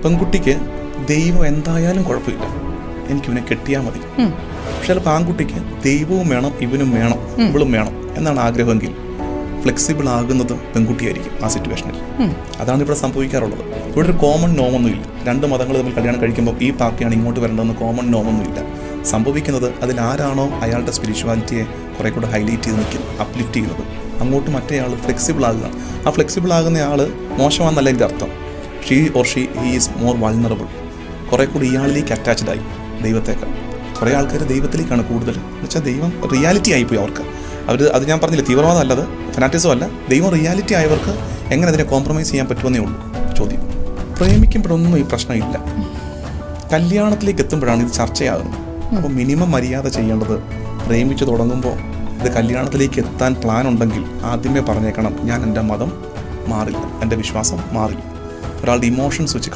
പെൺകുട്ടിക്ക് ദൈവം എന്തായാലും കുഴപ്പമില്ല, എനിക്കിവനെ കെട്ടിയാൽ മതി. പക്ഷെ ചിലപ്പോൾ ആൺകുട്ടിക്ക് ദൈവവും വേണം, ഇവനും വേണം, ഇവളും വേണം എന്നാണ് ആഗ്രഹമെങ്കിൽ ഫ്ലെക്സിബിൾ ആകുന്നത് പെൺകുട്ടിയായിരിക്കും ആ സിറ്റുവേഷനിൽ. അതാണ് ഇവിടെ സംഭവിക്കാറുള്ളത്. ഇവിടെ ഒരു കോമൺ നോമൊന്നുമില്ല. രണ്ട് മതങ്ങൾ തമ്മിൽ കല്യാണം കഴിക്കുമ്പോൾ ഈ പാർട്ടിയാണ് ഇങ്ങോട്ട് വരേണ്ടതെന്ന് കോമൺ നോമൊന്നുമില്ല. സംഭവിക്കുന്നത് അതിലാരാണോ അയാളുടെ സ്പിരിച്വാലിറ്റിയെ കുറെ കൂടെ ഹൈലൈറ്റ് ചെയ്ത് നിൽക്കുന്നത്, അപ്ലിഫ്റ്റ് ചെയ്യുന്നത്, അങ്ങോട്ട് മറ്റേ ആൾ ഫ്ലെക്സിബിൾ ആകുക. ആ ഫ്ലെക്സിബിൾ ആകുന്ന ആൾ മോശമാണെന്നല്ല എൻ്റെ അർത്ഥം. She or she he is more vulnerable. കുറെ കൂടി ഇയാളിലേക്ക് അറ്റാച്ച്ഡായി ദൈവത്തേക്കാൾ. കുറേ ആൾക്കാർ ദൈവത്തിലേക്കാണ് കൂടുതൽ. എന്ന് വെച്ചാൽ ദൈവം റിയാലിറ്റി ആയിപ്പോയി അവർക്ക്. അത് ഞാൻ പറഞ്ഞില്ല, തീവ്രവാദം അല്ലത്, ഫനാറ്റിസം അല്ല. ദൈവം റിയാലിറ്റി ആയവർക്ക് എങ്ങനെ അതിനെ കോംപ്രമൈസ് ചെയ്യാൻ പറ്റുമെന്നേ ഉള്ളൂ ചോദ്യം. പ്രേമിക്കുമ്പോഴൊന്നും ഈ പ്രശ്നമില്ല, കല്യാണത്തിലേക്ക് എത്തുമ്പോഴാണ് ഇത് ചർച്ചയാകുന്നത്. അപ്പോൾ മിനിമം മര്യാദ ചെയ്യേണ്ടത്, പ്രേമിച്ച് തുടങ്ങുമ്പോൾ ഇത് കല്യാണത്തിലേക്ക് എത്താൻ പ്ലാൻ ഉണ്ടെങ്കിൽ ആദ്യമേ പറഞ്ഞേക്കണം, ഞാൻ എൻ്റെ മതം മാറില്ല, എൻ്റെ വിശ്വാസം മാറില്ല. ഒരാളുടെ ഇമോഷൻസ് വെച്ച്